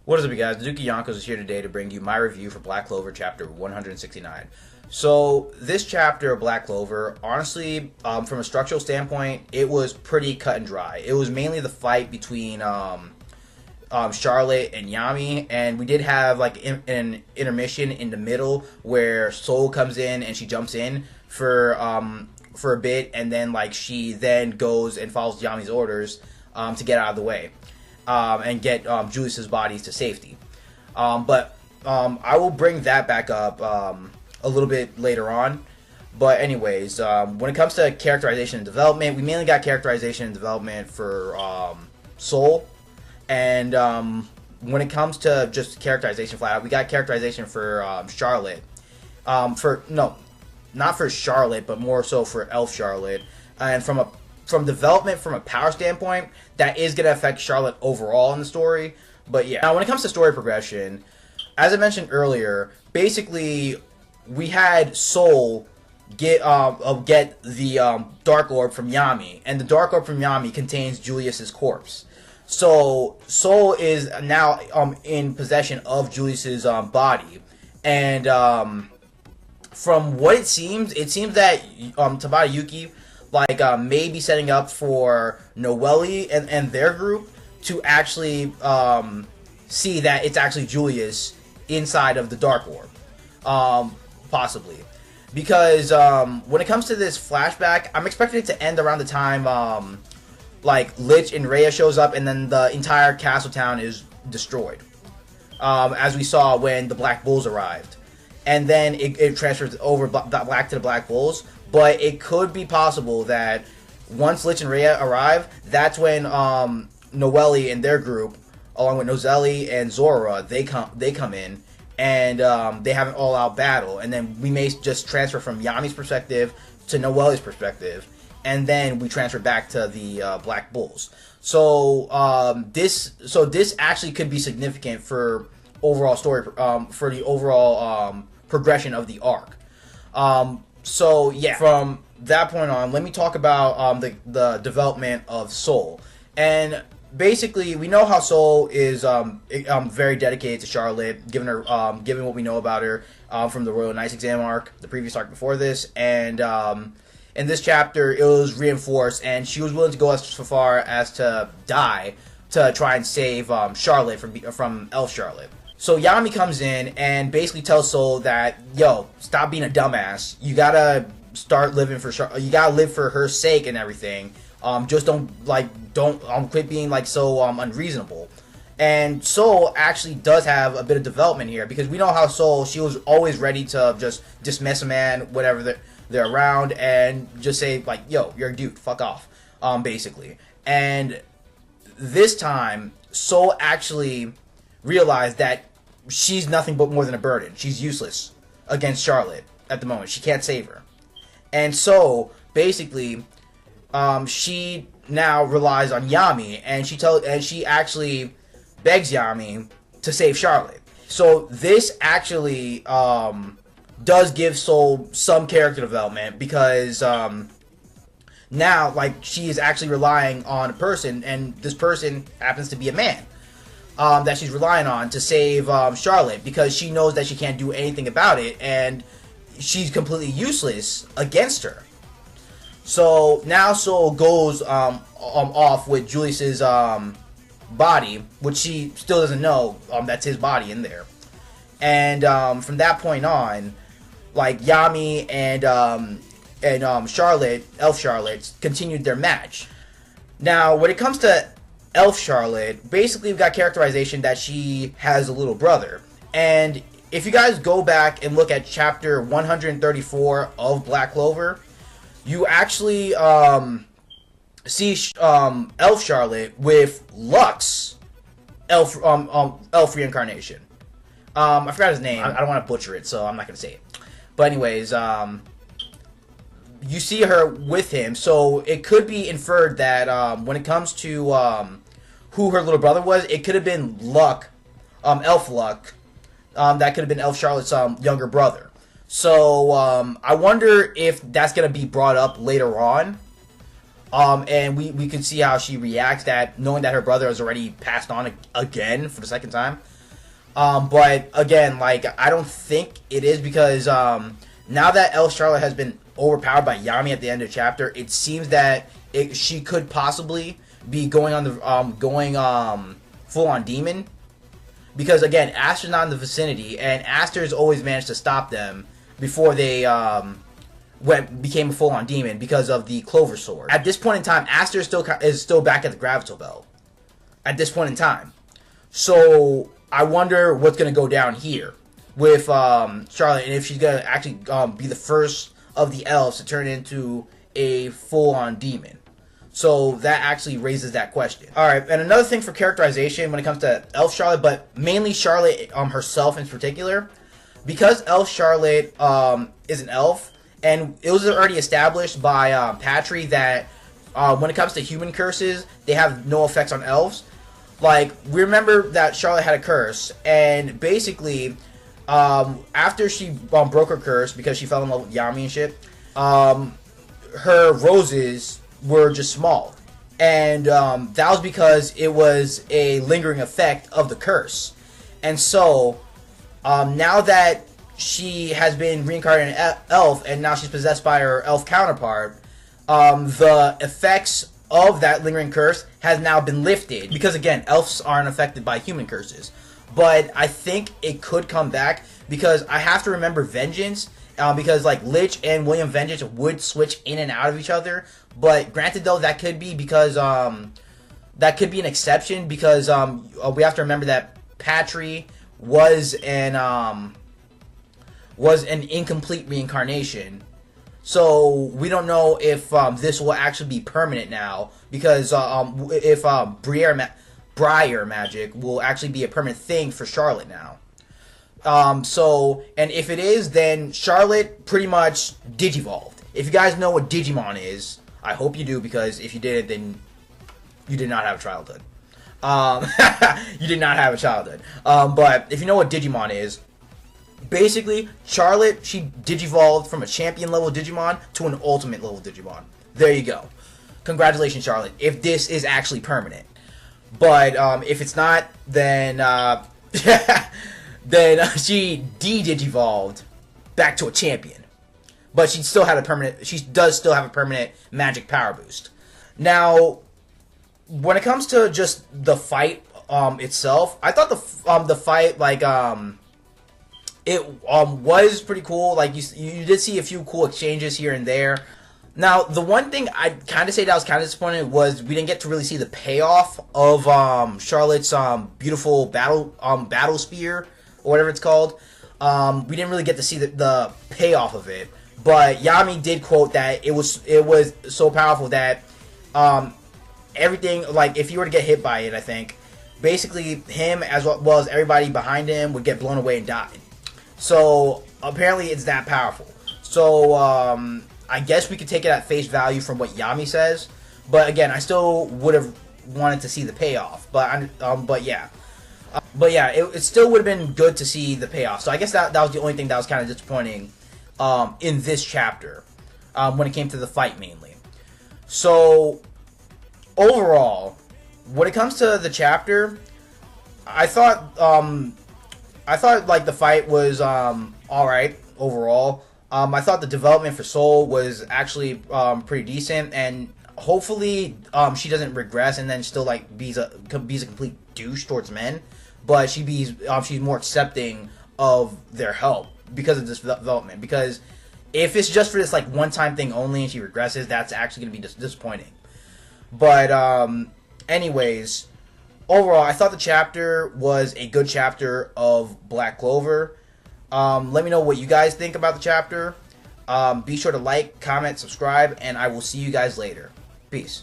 What is up, you guys? Duki Yonkos is here today to bring you my review for Black Clover chapter 169. So, this chapter of Black Clover, honestly, from a structural standpoint, it was pretty cut and dry. It was mainly the fight between Charlotte and Yami, and we did have like an intermission in the middle where Soul comes in and she jumps in for a bit, and then like she then goes and follows Yami's orders to get out of the way. And get Julius's bodies to safety. But I will bring that back up a little bit later on. But anyways, when it comes to characterization and development, we mainly got characterization and development for Soul. And when it comes to just characterization flat out, we got characterization for Charlotte. Not for Charlotte, but more so for Elf Charlotte. And from development, from a power standpoint, that is going to affect Charlotte overall in the story. But yeah, now when it comes to story progression, as I mentioned earlier, basically we had Soul get the Dark Orb from Yami, and the Dark Orb from Yami contains Julius's corpse. So Soul is now in possession of Julius's body, and from what it seems that Tabata Yuki maybe setting up for Noelle and their group to actually see that it's actually Julius inside of the Dark Orb, possibly, because when it comes to this flashback, I'm expecting it to end around the time Lich and Rhea shows up, and then the entire castle town is destroyed, as we saw when the Black Bulls arrived, and then it transfers over back to the Black Bulls. But it could be possible that once Lich and Rhea arrive, that's when Noelle and their group, along with Nozelli and Zora, they come in, and they have an all-out battle. And then we may just transfer from Yami's perspective to Noelle's perspective, and then we transfer back to the Black Bulls. So this actually could be significant for overall story, for the overall progression of the arc. So yeah, from that point on, let me talk about the development of Soul. And basically, we know how Soul is very dedicated to Charlotte, given what we know about her from the Royal Knights exam arc, the previous arc before this, and in this chapter it was reinforced, and she was willing to go as far as to die to try and save Charlotte from Elf Charlotte. So Yami comes in and basically tells Soul that, yo, stop being a dumbass. You gotta start living for you gotta live for her sake and everything. Just don't quit being so unreasonable. And Soul actually does have a bit of development here, because we know how Soul, she was always ready to just dismiss a man whenever they're around and just say yo, you're a dude, fuck off, basically. And this time Soul actually realized that she's nothing but more than a burden. She's useless against Charlotte at the moment. She can't save her. And so, basically, she now relies on Yami, and she actually begs Yami to save Charlotte. So this actually does give Soul some character development, because now she is actually relying on a person, and this person happens to be a man. That she's relying on to save Charlotte, because she knows that she can't do anything about it, and she's completely useless against her. So now Soul goes off with Julius's body, which she still doesn't know that's his body in there. And from that point on, Yami and Charlotte, Elf Charlotte, continued their match. Now, when it comes to Elf Charlotte, basically we've got characterization that she has a little brother. And if you guys go back and look at chapter 134 of Black Clover, you actually see Elf Charlotte with Lux Elf reincarnation. I forgot his name. I don't want to butcher it, so I'm not going to say it. But anyways, you see her with him, so it could be inferred that when it comes to who her little brother was, it could have been Luck, Elf Luck. That could have been Elf Charlotte's younger brother. So I wonder if that's going to be brought up later on. And we can see how she reacts, that knowing that her brother has already passed on again for the second time. But again, like, I don't think it is because now that Elf Charlotte has been overpowered by Yami at the end of the chapter, it seems that she could possibly be going on the full on demon. Because again, Aster's not in the vicinity, and Aster's always managed to stop them before they became a full-on demon because of the Clover sword. At this point in time, Aster is still back at the Gravital Belt. At this point in time, so I wonder what's gonna go down here with Charlotte, and if she's gonna actually be the first of the elves to turn into a full-on demon. So that actually raises that question. Alright, and another thing for characterization when it comes to Elf Charlotte, but mainly Charlotte herself in particular, because Elf Charlotte is an elf, and it was already established by Patry that when it comes to human curses, they have no effects on elves. Like, we remember that Charlotte had a curse, and basically, after she broke her curse because she fell in love with Yami and shit, her roses were just small, and that was because it was a lingering effect of the curse. And so now that she has been reincarnated in an elf, and now she's possessed by her elf counterpart, the effects of that lingering curse has now been lifted, because again, elves aren't affected by human curses. But I think it could come back, because I have to remember Vengeance, because like Lich and William Vengeance would switch in and out of each other. But granted, though, that could be because that could be an exception, because we have to remember that Patry was an incomplete reincarnation. So we don't know if this will actually be permanent now, because if Briar magic will actually be a permanent thing for Charlotte now. And if it is, then Charlotte pretty much digivolved. If you guys know what Digimon is, I hope you do, because if you didn't, then you did not have a childhood. You did not have a childhood. But if you know what Digimon is, basically, Charlotte, she digivolved from a champion level Digimon to an ultimate level Digimon. There you go. Congratulations, Charlotte, if this is actually permanent. But if it's not, then then she de-digivolved back to a champion. But she still had a permanent. She does still have a permanent magic power boost. Now, when it comes to just the fight itself, I thought the fight, like, it was pretty cool. Like, you did see a few cool exchanges here and there. Now, the one thing I'd kind of say that I was kind of disappointed was we didn't get to really see the payoff of Charlotte's beautiful battle spear, or whatever it's called. We didn't really get to see the payoff of it. But Yami did quote that it was so powerful that everything, like, if you were to get hit by it, I think, basically him as well as everybody behind him would get blown away and die. So apparently it's that powerful. So I guess we could take it at face value from what Yami says. But again, I still would have wanted to see the payoff. But yeah. It still would have been good to see the payoff. So I guess that was the only thing that was kind of disappointing in this chapter, when it came to the fight mainly. So overall, when it comes to the chapter, I thought like the fight was alright overall. I thought the development for Soul was actually pretty decent, and hopefully she doesn't regress and then still like be a complete douche towards men, but she's more accepting of their help because of this development. Because if it's just for this like one-time thing only and she regresses, that's actually going to be disappointing. But anyways, overall, I thought the chapter was a good chapter of Black Clover. Let me know what you guys think about the chapter. Be sure to like, comment, subscribe, and I will see you guys later. Peace.